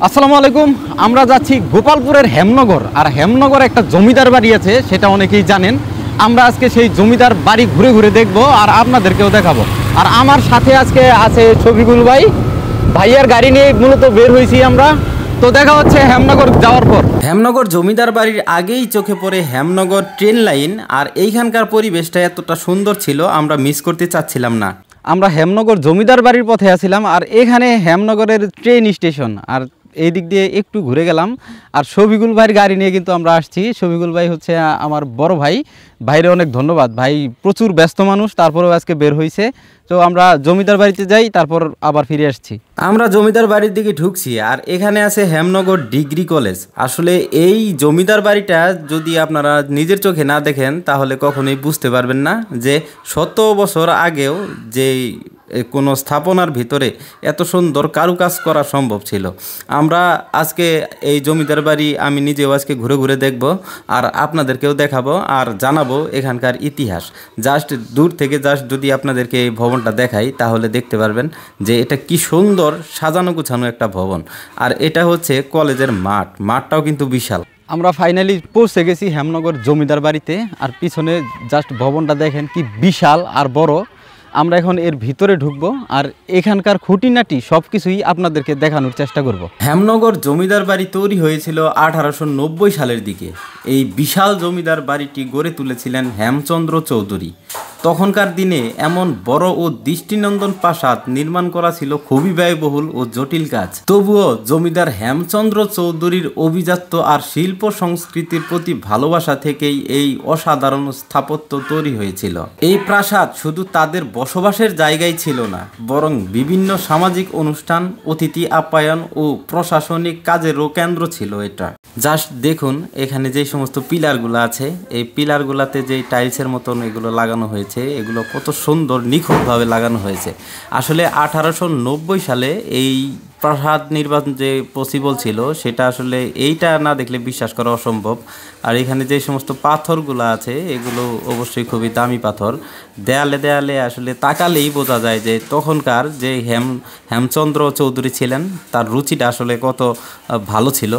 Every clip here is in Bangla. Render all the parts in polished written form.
আসসালামু আলাইকুম। আমরা যাচ্ছি গোপালপুরের হেমনগর। আর হেমনগর একটা জমিদার বাড়ি আছে, সেটা অনেকেই জানেন। আমরা আজকে সেই জমিদার বাড়ি ঘুরে ঘুরে দেখব আর আপনাদেরকেও দেখাবো। আর আমার সাথে আজকে আছে শফিকুল ভাই। ভাইয়ার গাড়ি নিয়ে মূলত বের হয়েছি আমরা। তো দেখা হচ্ছে হেমনগর যাওয়ার পর। হেমনগর জমিদার বাড়ির আগেই চোখে পড়ে হেমনগর ট্রেন লাইন। আর এইখানকার পরিবেশটা এতটা সুন্দর ছিল, আমরা মিস করতে চাচ্ছিলাম না। আমরা হেমনগর জমিদার বাড়ির পথে আসছিলাম, আর এখানে হেমনগরের ট্রেন স্টেশন। আর এই দিক দিয়ে একটু ঘুরে গেলাম। আর শফিকুল ভাইয়ের গাড়ি নিয়ে কিন্তু আমরা আসছি। শফিকুল ভাই হচ্ছে আমার বড় ভাই। ভাইরে অনেক ধন্যবাদ, ভাই প্রচুর ব্যস্ত মানুষ, তারপরেও আজকে বের হয়েছে। তো আমরা জমিদার বাড়িতে যাই, তারপর আবার ফিরে আসছি। আমরা জমিদার বাড়ির দিকে ঢুকছি, আর এখানে আছে হেমনগর ডিগ্রি কলেজ। আসলে এই জমিদার বাড়িটা যদি আপনারা নিজের চোখে না দেখেন তাহলে কখনোই বুঝতে পারবেন না যে শত বছর আগেও যে কোনো স্থাপনার ভিতরে এত সুন্দর কারুকাজ করা সম্ভব ছিল। আমরা আজকে এই জমিদার বাড়ি আমি নিজেও আজকে ঘুরে ঘুরে দেখব, আর আপনাদেরকেও দেখাবো আর জানাবো এখানকার ইতিহাস। জাস্ট দূর থেকে যদি আপনাদেরকে এই ভবনটা দেখাই তাহলে দেখতে পারবেন যে এটা কি সুন্দর সাজানো গুছানো একটা ভবন। আর এটা হচ্ছে কলেজের মাঠটাও কিন্তু বিশাল। আমরা ফাইনালি পৌঁছে গেছি হেমনগর জমিদার বাড়িতে। আর পিছনে জাস্ট ভবনটা দেখেন কি বিশাল আর বড়। আমরা এখন এর ভিতরে ঢুকবো, আর এখানকার খুঁটিনাটি সব কিছুই আপনাদেরকে দেখানোর চেষ্টা করব। হেমনগর জমিদার বাড়ি তৈরি হয়েছিল 1890 সালের দিকে। এই বিশাল জমিদার বাড়িটি গড়ে তুলেছিলেন হেমচন্দ্র চৌধুরী। তখনকার দিনে এমন বড় ও দৃষ্টিনন্দন প্রাসাদ নির্মাণ করা ছিল খুবই ব্যয়বহুল ও জটিল কাজ। তবুও জমিদার হেমচন্দ্র চৌধুরীর অভিজাত্য আর শিল্প সংস্কৃতির প্রতি ভালোবাসা থেকেই এই অসাধারণ স্থাপত্য তৈরি হয়েছিল। এই প্রাসাদ শুধু তাদের বসবাসের জায়গায় ছিল না, বরং বিভিন্ন সামাজিক অনুষ্ঠান, অতিথি আপ্যায়ন ও প্রশাসনিক কাজেরও কেন্দ্র ছিল এটা। জাস্ট দেখুন এখানে যে সমস্ত পিলারগুলো আছে, এই পিলারগুলোতে যে টাইলসের মতন এগুলো লাগানো হয়েছে, এগুলো কত সুন্দর নিখুঁতভাবে লাগানো হয়েছে। আসলে 1890 সালে এই প্রাসাদ নির্মাণ যে পসিবল ছিল সেটা আসলে এইটা না দেখলে বিশ্বাস করা অসম্ভব। আর এখানে যে সমস্ত পাথরগুলো আছে এগুলো অবশ্যই খুবই দামি পাথর। দেয়ালে দেয়ালে আসলে তাকালেই বোঝা যায় যে তখনকার যে হেমচন্দ্র চৌধুরী ছিলেন তার রুচিটা আসলে কত ভালো ছিল।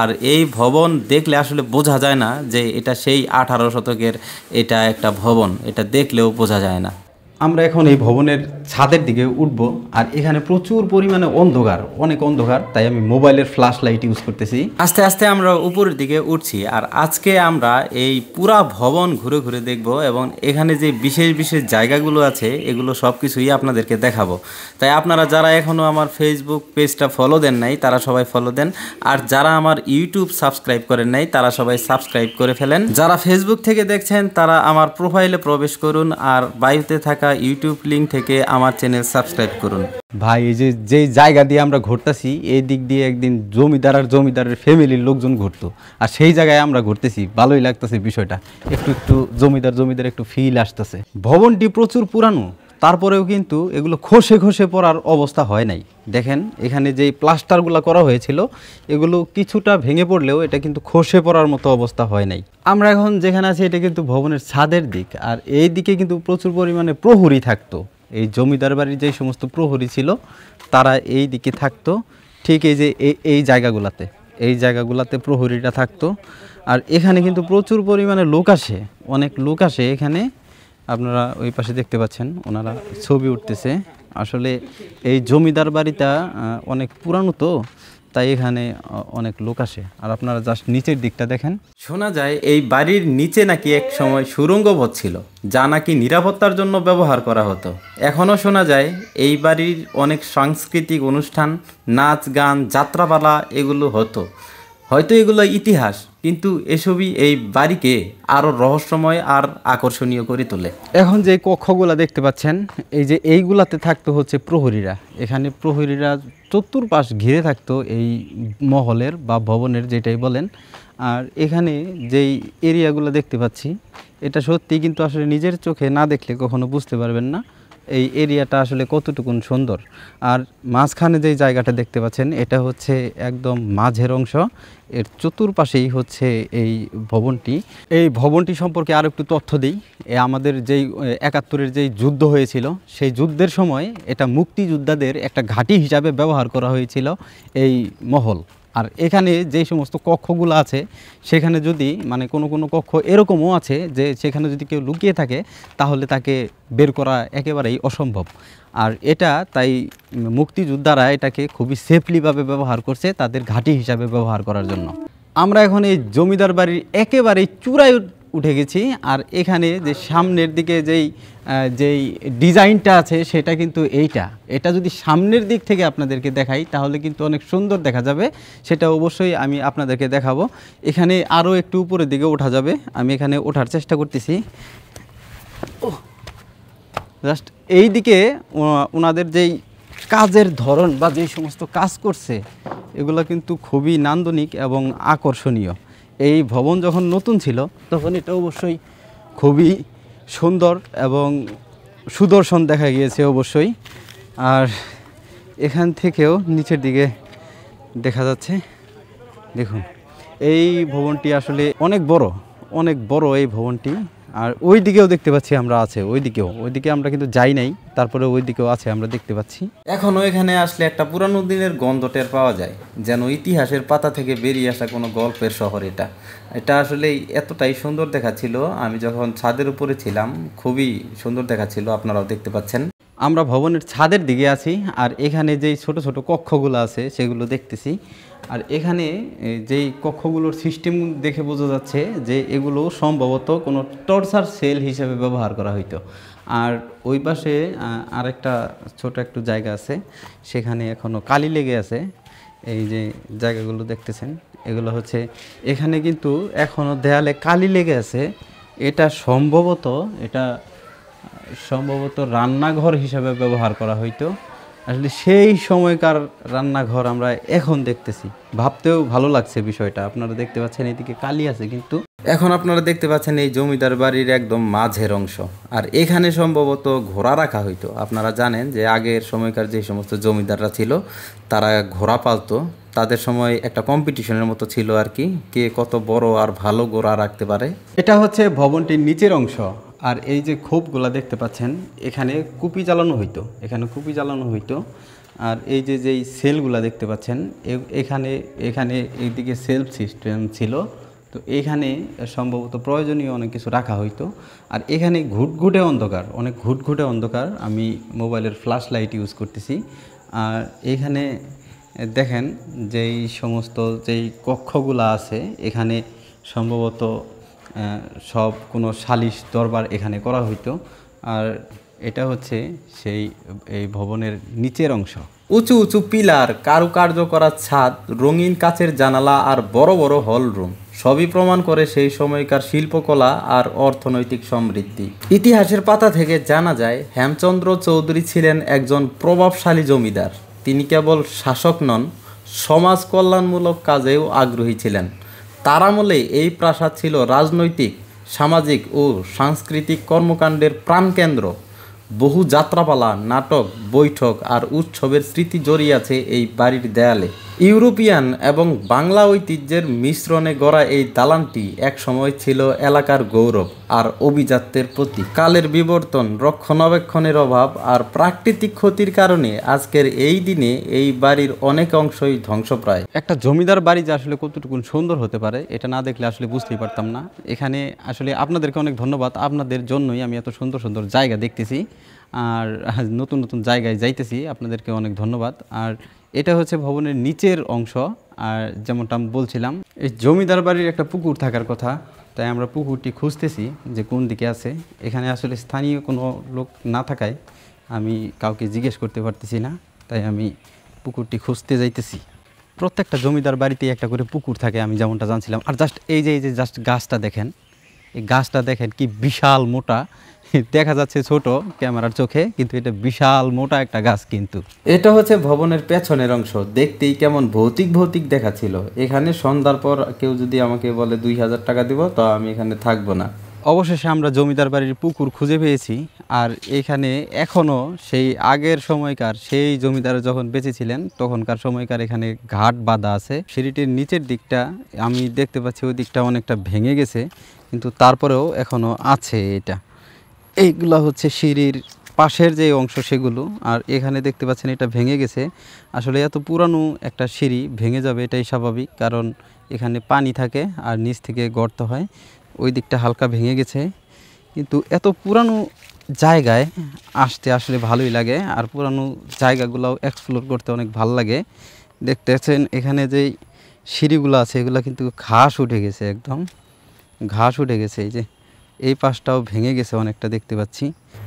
আর এই ভবন দেখলে আসলে বোঝা যায় না যে এটা সেই 18 শতকের এটা একটা ভবন, এটা দেখলেও বোঝা যায় না। আমরা এখন এই ভবনের ছাদের দিকে উঠব, আর এখানে প্রচুর পরিমাণে অন্ধকার, অনেক অন্ধকার, তাই আমি মোবাইলের ফ্ল্যাশ লাইট ইউজ করতেছি। আস্তে আস্তে আমরা উপরের দিকে উঠছি, আর আজকে আমরা এই পুরা ভবন ঘুরে ঘুরে দেখব, এবং এখানে যে বিশেষ বিশেষ জায়গাগুলো আছে এগুলো সব কিছুই আপনাদেরকে দেখাবো। তাই আপনারা যারা এখনও আমার ফেসবুক পেজটা ফলো দেন নাই তারা সবাই ফলো দেন, আর যারা আমার ইউটিউব সাবস্ক্রাইব করেন নাই তারা সবাই সাবস্ক্রাইব করে ফেলেন। যারা ফেসবুক থেকে দেখছেন তারা আমার প্রোফাইলে প্রবেশ করুন, আর বায়ুতে থাকা ইউটিউব লিংক থেকে আমার চ্যানেল সাবস্ক্রাইব করুন। ভাই এই যে জায়গা দিয়ে আমরা ঘুরতেছি, এই দিক দিয়ে একদিন জমিদার আর জমিদারের ফ্যামিলির লোকজন ঘুরতো, আর সেই জায়গায় আমরা ঘুরতেছি। ভালোই লাগতেছে বিষয়টা, একটু জমিদার একটু ফিল আসতেছে। ভবনটি প্রচুর পুরানো, তারপরেও কিন্তু এগুলো খসে খসে পড়ার অবস্থা হয় নাই। দেখেন এখানে যেই প্লাস্টারগুলো করা হয়েছিল এগুলো কিছুটা ভেঙে পড়লেও এটা কিন্তু খসে পড়ার মতো অবস্থা হয় নাই। আমরা এখন যেখানে আছি এটা কিন্তু ভবনের ছাদের দিক, আর এই দিকে কিন্তু প্রচুর পরিমাণে প্রহরী থাকতো। এই জমিদার বাড়ির যে সমস্ত প্রহরী ছিল তারা এই দিকে থাকতো, ঠিক এই যে এই জায়গাগুলোতে প্রহরীটা থাকতো। আর এখানে কিন্তু প্রচুর পরিমাণে লোক আসে, অনেক লোক আসে এখানে। আপনারা ওই পাশে দেখতে পাচ্ছেন ওনারা ছবি উঠতেছে। আসলে এই জমিদার বাড়িটা অনেক পুরানো, তো তাই এখানে অনেক লোক আসে। আর আপনারা জাস্ট নিচের দিকটা দেখেন। শোনা যায় এই বাড়ির নিচে নাকি এক সময় সুড়ঙ্গ পথ ছিল, যা নাকি নিরাপত্তার জন্য ব্যবহার করা হতো। এখনও শোনা যায় এই বাড়ির অনেক সাংস্কৃতিক অনুষ্ঠান, নাচ গান, যাত্রাপালা এগুলো হতো। হয়তো এগুলো ইতিহাস, কিন্তু এসবই এই বাড়িকে আরও রহস্যময় আর আকর্ষণীয় করে তোলে। এখন যে কক্ষগুলো দেখতে পাচ্ছেন এইগুলাতে থাকতো হচ্ছে প্রহরীরা। এখানে প্রহরীরা চতুর্পাশ ঘিরে থাকতো এই মহলের বা ভবনের, যেটাই বলেন। আর এখানে যেই এরিয়াগুলো দেখতে পাচ্ছি এটা সত্যি, কিন্তু আসলে নিজের চোখে না দেখলে কখনো বুঝতে পারবেন না এই এরিয়াটা আসলে কতটুকুন সুন্দর। আর মাঝখানে যেই জায়গাটা দেখতে পাচ্ছেন এটা হচ্ছে একদম মাঝের অংশ, এর চতুর্পাশেই হচ্ছে এই ভবনটি। এই ভবনটি সম্পর্কে আরও একটু তথ্য দিই। আমাদের যেই ৭১-এর যেই যুদ্ধ হয়েছিল সেই যুদ্ধের সময় এটা মুক্তিযোদ্ধাদের একটা ঘাঁটি হিসাবে ব্যবহার করা হয়েছিল এই মহল। আর এখানে যে সমস্ত কক্ষগুলো আছে সেখানে যদি মানে কোনো কক্ষ এরকমও আছে যে সেখানে যদি কেউ লুকিয়ে থাকে তাহলে তাকে বের করা একেবারেই অসম্ভব। আর এটা তাই মুক্তিযোদ্ধারা এটাকে খুবই সেফলিভাবে ব্যবহার করছে তাদের ঘাঁটি হিসাবে ব্যবহার করার জন্য। আমরা এখন এই জমিদার বাড়ির একেবারেই চূড়ায় উঠে গেছি। আর এখানে যে সামনের দিকে যেই ডিজাইনটা আছে সেটা কিন্তু এটা যদি সামনের দিক থেকে আপনাদেরকে দেখাই তাহলে কিন্তু অনেক সুন্দর দেখা যাবে, সেটা অবশ্যই আমি আপনাদেরকে দেখাবো। এখানে আরও একটু উপরের দিকে ওঠা যাবে, আমি এখানে ওঠার চেষ্টা করতেছি। জাস্ট এই দিকে ওনাদের যেই কাজের ধরন বা যেই সমস্ত কাজ করছে এগুলো কিন্তু খুবই নান্দনিক এবং আকর্ষণীয়। এই ভবন যখন নতুন ছিল তখন এটা অবশ্যই খুবই সুন্দর এবং সুদর্শন দেখা গিয়েছে অবশ্যই। আর এখান থেকেও নিচের দিকে দেখা যাচ্ছে, দেখুন এই ভবনটি আসলে অনেক বড় এই ভবনটি। আর ওই দিকেও দেখতে পাচ্ছি আমরা আছে, ওইদিকে আমরা কিন্তু যাই নাই, তারপরে ওই দিকেও আছে আমরা দেখতে পাচ্ছি। এখনও এখানে আসলে একটা পুরানো দিনের গন্ধ টের পাওয়া যায়, যেন ইতিহাসের পাতা থেকে বেরিয়ে আসা কোনো গল্পের শহর। এটা আসলে এতটাই সুন্দর দেখাচ্ছিল, আমি যখন ছাদের উপরে ছিলাম খুবই সুন্দর দেখাচ্ছিল, আপনারাও দেখতে পাচ্ছেন। আমরা ভবনের ছাদের দিকে আছি আর এখানে যেই ছোট ছোট কক্ষগুলো আছে সেগুলো দেখতেছি। আর এখানে যেই কক্ষগুলোর সিস্টেম দেখে বোঝা যাচ্ছে যে এগুলো সম্ভবত কোনো টর্চার সেল হিসেবে ব্যবহার করা হইতো। আর ওই পাশে আরেকটা ছোট একটু জায়গা আছে, সেখানে এখনও কালি লেগে আছে। এই যে জায়গাগুলো দেখতেছেন এগুলো হচ্ছে, এখানে কিন্তু এখনও দেয়ালে কালি লেগে আছে। এটা সম্ভবত রান্নাঘর হিসাবে ব্যবহার করা হইতো। আসলে সেই সময়কার রান্নাঘর আমরা এখন দেখতেছি, ভাবতেও ভালো লাগছে বিষয়টা। আপনারা দেখতে পাচ্ছেন এদিকে কালি আছে, কিন্তু এখন আপনারা দেখতে পাচ্ছেন এই জমিদার বাড়ির একদম মাঝের অংশ। আর এখানে সম্ভবত ঘোড়া রাখা হইতো। আপনারা জানেন যে আগের সময়কার যে সমস্ত জমিদাররা ছিল তারা ঘোড়া পালতো, তাদের সময় একটা কম্পিটিশনের মতো ছিল আর কি, কে কত বড় আর ভালো ঘোড়া রাখতে পারে। এটা হচ্ছে ভবনটির নিচের অংশ। আর এই যে খোপগুলা দেখতে পাচ্ছেন এখানে কুপি জ্বালানো হইতো। আর এই যেই সেলগুলা দেখতে পাচ্ছেন এখানে এইদিকে সেলফ সিস্টেম ছিল, তো এখানে সম্ভবত প্রয়োজনীয় অনেক কিছু রাখা হইতো। আর এখানে অনেক ঘুটঘুটে অন্ধকার, আমি মোবাইলের ফ্ল্যাশ লাইট ইউজ করতেছি। আর এখানে দেখেন যেই কক্ষগুলা আছে এখানে সম্ভবত সব কোনো সালিশ দরবার এখানে করা হইতো। আর এটা হচ্ছে এই ভবনের নিচের অংশ। উঁচু উঁচু পিলার, কারুকার্য করা ছাদ, রঙিন কাচের জানালা আর বড় বড় হল রুম সবই প্রমাণ করে সেই সময়কার শিল্পকলা আর অর্থনৈতিক সমৃদ্ধি। ইতিহাসের পাতা থেকে জানা যায় হেমচন্দ্র চৌধুরী ছিলেন একজন প্রভাবশালী জমিদার। তিনি কেবল শাসক নন, সমাজ কল্যাণমূলক কাজেও আগ্রহী ছিলেন। তার আমলে এই প্রাসাদ ছিল রাজনৈতিক, সামাজিক ও সাংস্কৃতিক কর্মকাণ্ডের প্রাণকেন্দ্র। বহু যাত্রাপালা, নাটক, বৈঠক আর উৎসবের স্মৃতি জড়িয়ে আছে এই বাড়ির দেয়ালে। ইউরোপিয়ান এবং বাংলা ঐতিহ্যের মিশ্রণে গড়া এই দালানটি একসময় ছিল এলাকার গৌরব আর অভিজাত্যের প্রতীক। কালের বিবর্তন, রক্ষণাবেক্ষণের অভাব আর প্রাকৃতিক ক্ষতির কারণে আজকের এই দিনে এই বাড়ির অনেক অংশই ধ্বংসপ্রায়। একটা জমিদার বাড়ি যে আসলে কতটুকু সুন্দর হতে পারে এটা না দেখলে আসলে বুঝতেই পারতাম না। এখানে আসলে আপনাদেরকে অনেক ধন্যবাদ, আপনাদের জন্যই আমি এত সুন্দর সুন্দর জায়গা দেখতেছি আর নতুন নতুন জায়গায় যাইতেছি, আপনাদেরকে অনেক ধন্যবাদ। আর এটা হচ্ছে ভবনের নিচের অংশ। আর যেমনটা আমি বলছিলাম এই জমিদার বাড়ির একটা পুকুর থাকার কথা, তাই আমরা পুকুরটি খুঁজতেছি যে কোন দিকে আছে। এখানে আসলে স্থানীয় কোনো লোক না থাকায় আমি কাউকে জিজ্ঞেস করতে পারতেছি না, তাই আমি পুকুরটি খুঁজতে যাইতেছি। প্রত্যেকটা জমিদার বাড়িতেই একটা করে পুকুর থাকে আমি যেমনটা জানছিলাম। আর জাস্ট এই যে জাস্ট গাছটা দেখেন, এই গাছটা দেখেন কি বিশাল মোটা, দেখা যাচ্ছে ছোট ক্যামেরার চোখে, কিন্তু এটা বিশাল মোটা একটা গাছ। কিন্তু এটা হচ্ছে ভবনের পেছনের অংশ, দেখতেই কেমন ভৌতিক দেখাচ্ছিল। এখানে সন্ধ্যার পর কেউ যদি আমাকে বলে 2000 টাকা দিব তো আমি এখানে থাকবো না। অবশেষে আমরা জমিদার বাড়ির পুকুর খুঁজে পেয়েছি। আর এখানে এখনও সেই আগের সময়কার, সেই জমিদার যখন বেঁচে ছিলেন তখনকার সময়কার এখানে ঘাট বাঁধা আছে। সিঁড়িটির নিচের দিকটা আমি দেখতে পাচ্ছি ওই দিকটা অনেকটা ভেঙে গেছে, কিন্তু তারপরেও এখনও আছে। এটা এইগুলা হচ্ছে সিঁড়ির পাশের যে অংশ সেগুলো, আর এখানে দেখতে পাচ্ছেন এটা ভেঙে গেছে। আসলে এত পুরানো একটা সিঁড়ি ভেঙে যাবে এটাই স্বাভাবিক, কারণ এখানে পানি থাকে আর নিচ থেকে গর্ত হয়। ওই দিকটা হালকা ভেঙে গেছে, কিন্তু এত পুরানো জায়গায় আসতে আসলে ভালোই লাগে। আর পুরানো জায়গাগুলোও এক্সপ্লোর করতে অনেক ভালো লাগে। দেখতেছেন এখানে যেই সিঁড়িগুলো আছে এগুলো কিন্তু ঘাস উঠে গেছে, একদম ঘাস উঠে গেছে। এই যে এই পাশটাও ভেঙে গেছে অনেকটা দেখতে পাচ্ছি।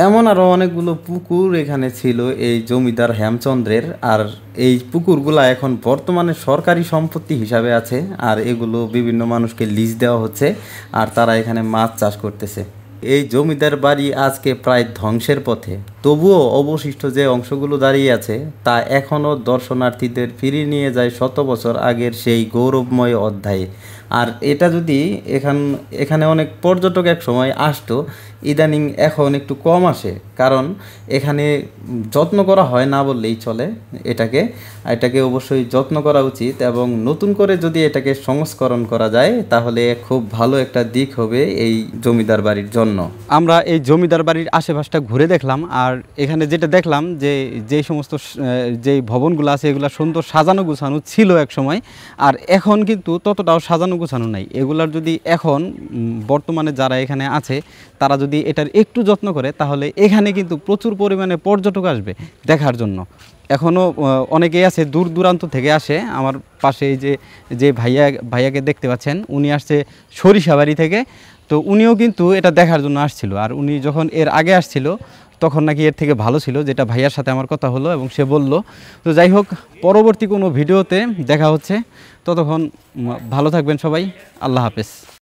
এমন আরও অনেকগুলো পুকুর এখানে ছিল এই জমিদার হেমচন্দ্রের। আর এই পুকুরগুলা এখন বর্তমানে সরকারি সম্পত্তি হিসাবে আছে, আর এগুলো বিভিন্ন মানুষকে লিজ দেওয়া হচ্ছে, আর তারা এখানে মাছ চাষ করতেছে। এই জমিদার বাড়ি আজকে প্রায় ধ্বংসের পথে, তবুও অবশিষ্ট যে অংশগুলো দাঁড়িয়ে আছে তা এখনও দর্শনার্থীদের ফিরিয়ে নিয়ে যায় শত বছর আগের সেই গৌরবময় অধ্যায়ে। আর এটা যদি এখানে অনেক পর্যটক এক সময় আসতো, ইদানিং এখন একটু কম আসে, কারণ এখানে যত্ন করা হয় না বললেই চলে। এটাকে অবশ্যই যত্ন করা উচিত, এবং নতুন করে যদি এটাকে সংস্করণ করা যায় তাহলে খুব ভালো একটা দিক হবে এই জমিদার বাড়ির জন্য। আমরা এই জমিদার বাড়ির আশেপাশটা ঘুরে দেখলাম, আর এখানে যেটা দেখলাম যে সমস্ত যেই ভবনগুলো আছে এগুলো সুন্দর সাজানো গুছানো ছিল এক সময়, আর এখন কিন্তু ততটাও সাজানো গুছানো নাই। এগুলার যদি এখন বর্তমানে যারা এখানে আছে তারা যদি এটার একটু যত্ন করে তাহলে এখানে কিন্তু প্রচুর পরিমাণে পর্যটক আসবে দেখার জন্য। এখনও অনেকেই আছে দূর দূরান্ত থেকে আসে। আমার পাশে এই যে ভাইয়াকে দেখতে পাচ্ছেন, উনি আসছে সরিষাবাড়ি থেকে। তো উনিও কিন্তু এটা দেখার জন্য আসছিল, আর উনি যখন এর আগে আসছিল তখন নাকি এর থেকে ভালো ছিল, যেটা ভাইয়ার সাথে আমার কথা হলো এবং সে বলল। তো যাই হোক, পরবর্তী কোনো ভিডিওতে দেখা হচ্ছে। ততক্ষণ ভালো থাকবেন সবাই। আল্লাহ হাফেজ।